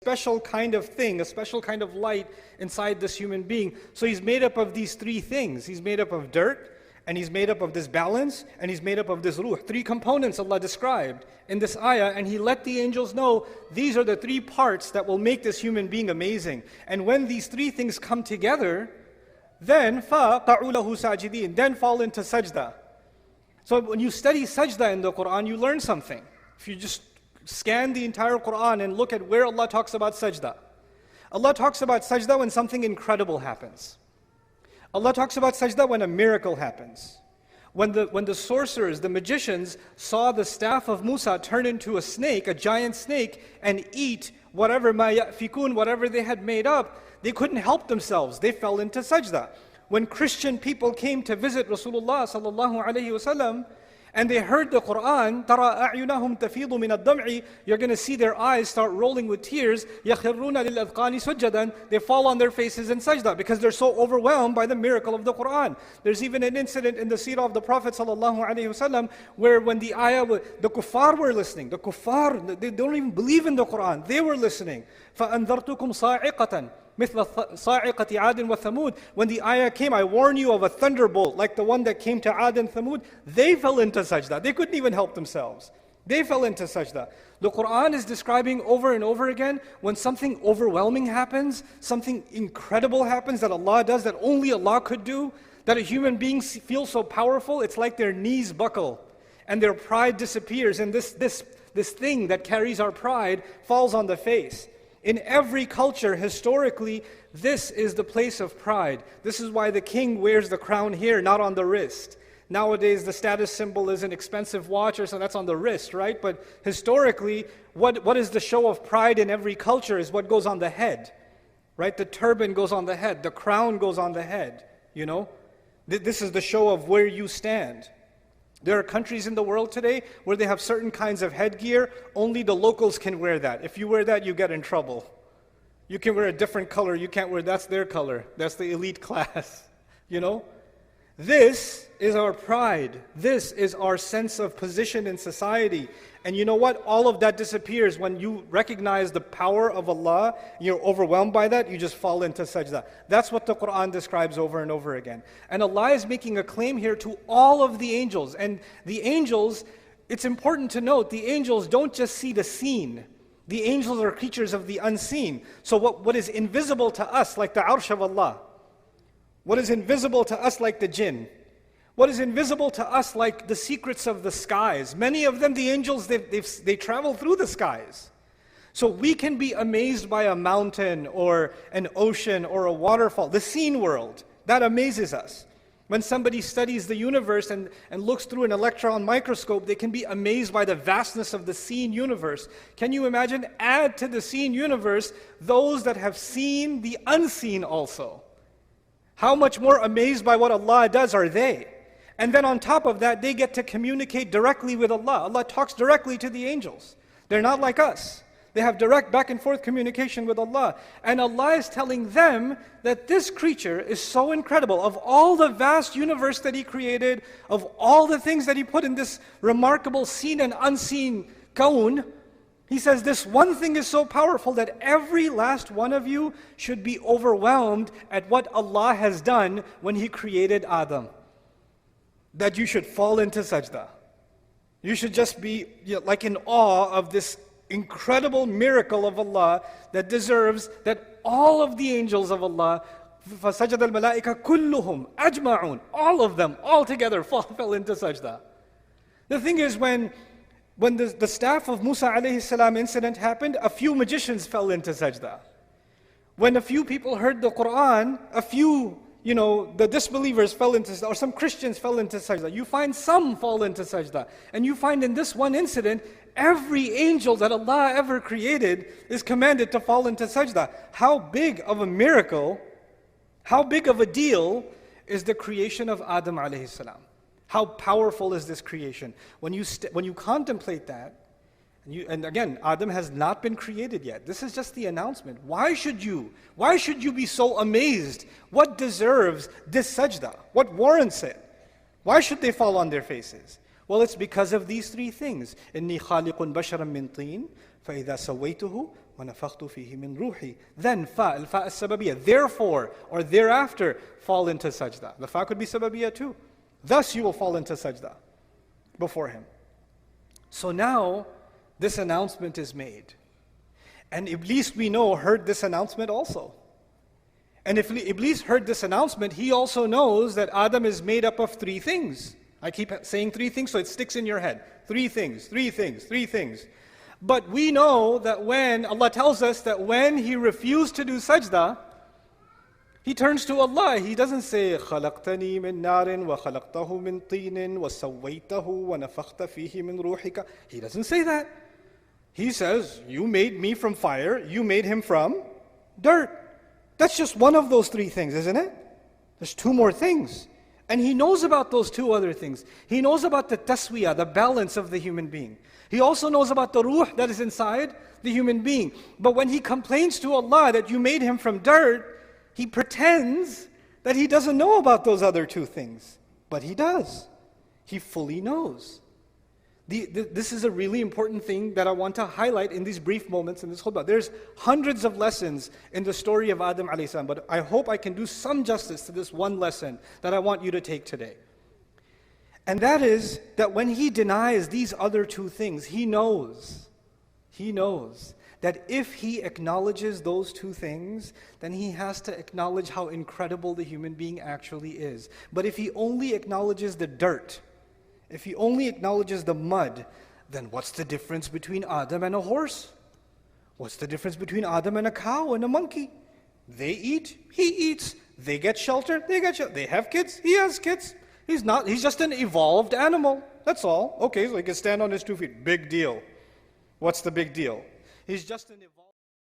special kind of thing, a special kind of light inside this human being. So he's made up of these three things. He's made up of dirt, and he's made up of this balance, and he's made up of this ruh. Three components Allah described in this ayah, and He let the angels know these are the three parts that will make this human being amazing. And when these three things come together, then فَقَعُوا لَهُ سَاجِدِينَ, then fall into sajdah. So when you study sajdah in the Quran, you learn something. If you just scan the entire Quran and look at where Allah talks about sajdah. Allah talks about sajdah when something incredible happens. Allah talks about sajdah when a miracle happens. When the sorcerers, the magicians, saw the staff of Musa turn into a snake, a giant snake, and eat whatever ma ya'fikun, whatever they had made up, they couldn't help themselves. They fell into sajdah. When Christian people came to visit Rasulullah sallallahu alaihi wasallam, and they heard the Quran, تَرَى أَعْيُنَهُمْ تَفِيضُ مِنَ الدَّمْعِ, you're going to see their eyes start rolling with tears. يَخِرُّونَ لِلْأَذْقَانِ سُجَّدًا, they fall on their faces in sajdah because they're so overwhelmed by the miracle of the Quran. There's even an incident in the seerah of the Prophet ﷺ where when the ayah, the kuffar were listening. The kuffar, they don't even believe in the Quran. They were listening. فَأَنذَرْتُكُمْ صَاعِقَةً مثل صاعقة عاد وثمود. When the ayah came, I warn you of a thunderbolt like the one that came to Ad and Thamud. They fell into sajdah. They couldn't even help themselves. They fell into sajdah. The Quran is describing over and over again when something overwhelming happens, something incredible happens that Allah does that only Allah could do, that a human being feels so powerful, it's like their knees buckle and their pride disappears, and this thing that carries our pride falls on the face. In every culture, historically, this is the place of pride. This is why the king wears the crown here, not on the wrist. Nowadays, the status symbol is an expensive watch, or so that's on the wrist, right? But historically, what is the show of pride in every culture is what goes on the head, right? The turban goes on the head. The crown goes on the head, you know? This is the show of where you stand. There are countries in the world today where they have certain kinds of headgear. Only the locals can wear that. If you wear that, you get in trouble. You can wear a different color. You can't wear, that's their color. That's the elite class, you know? This is our pride. This is our sense of position in society. And you know what? All of that disappears when you recognize the power of Allah. You're overwhelmed by that, you just fall into sajdah. That's what the Quran describes over and over again. And Allah is making a claim here to all of the angels. And the angels, it's important to note, the angels don't just see the seen. The angels are creatures of the unseen. So what is invisible to us, like the arsh of Allah, what is invisible to us like the jinn, what is invisible to us like the secrets of the skies. Many of them, the angels, they travel through the skies. So we can be amazed by a mountain or an ocean or a waterfall. The seen world, that amazes us. When somebody studies the universe and looks through an electron microscope, they can be amazed by the vastness of the seen universe. Can you imagine? Add to the seen universe those that have seen the unseen also. How much more amazed by what Allah does are they? And then on top of that, they get to communicate directly with Allah. Allah talks directly to the angels. They're not like us. They have direct back and forth communication with Allah. And Allah is telling them that this creature is so incredible. Of all the vast universe that He created, of all the things that He put in this remarkable seen and unseen kaun, He says this one thing is so powerful that every last one of you should be overwhelmed at what Allah has done when He created Adam. That you should fall into sajdah. You should just be like in awe of this incredible miracle of Allah that deserves that all of the angels of Allah, فَسَجَدَ الْمَلَائِكَ كُلُّهُمْ أَجْمَعُونَ, all of them, all together fell into sajdah. The thing is, when the staff of Musa alayhi salam incident happened, a few magicians fell into sajdah. When a few people heard the Quran, a few, the disbelievers fell into sajdah, or some Christians fell into sajdah. You find some fall into sajdah. And you find in this one incident, every angel that Allah ever created is commanded to fall into sajdah. How big of a miracle, how big of a deal is the creation of Adam alayhi salam? How powerful is this creation? When you contemplate that, and again, Adam has not been created yet. This is just the announcement. Why should you be so amazed? What deserves this sajdah? What warrants it? Why should they fall on their faces? Well, it's because of these three things. إِنِّي خَالِقٌ بَشَرًا مِّن طِينٍ فَإِذَا سَوَّيْتُهُ وَنَفَخْتُ فِيهِ مِنْ رُوحِي. Then al-fa as-sababiyya, therefore or thereafter fall into sajda. The fa could be sababiyya too. Thus you will fall into sajda before him. So now this announcement is made. And Iblis, we know, heard this announcement also. And if Iblis heard this announcement, he also knows that Adam is made up of three things. I keep saying three things so it sticks in your head. Three things, three things, three things. But we know that when, Allah tells us that when he refused to do sajda, he turns to Allah. He doesn't say, خَلَقْتَنِي مِن نَارٍ وَخَلَقْتَهُ مِن طِينٍ وَسَوَّيْتَهُ وَنَفَخْتَ فِيهِ مِن رُوحِكَ. He doesn't say that. He says, you made me from fire, you made him from dirt. That's just one of those three things, isn't it? There's two more things. And he knows about those two other things. He knows about the taswiyah, the balance of the human being. He also knows about the ruh that is inside the human being. But when he complains to Allah that you made him from dirt, he pretends that he doesn't know about those other two things. But he does. He fully knows. This is a really important thing that I want to highlight in these brief moments in this khutbah. There's hundreds of lessons in the story of Adam alayhi salam, but I hope I can do some justice to this one lesson that I want you to take today. And that is that when he denies these other two things, he knows that if he acknowledges those two things, then he has to acknowledge how incredible the human being actually is. But if he only acknowledges the dirt, if he only acknowledges the mud, then what's the difference between Adam and a horse? What's the difference between Adam and a cow and a monkey? They eat, he eats. They get shelter, they get shelter. They have kids, he has kids. He's just an evolved animal. That's all. Okay, so he can stand on his 2 feet. Big deal. What's the big deal? He's just an evolved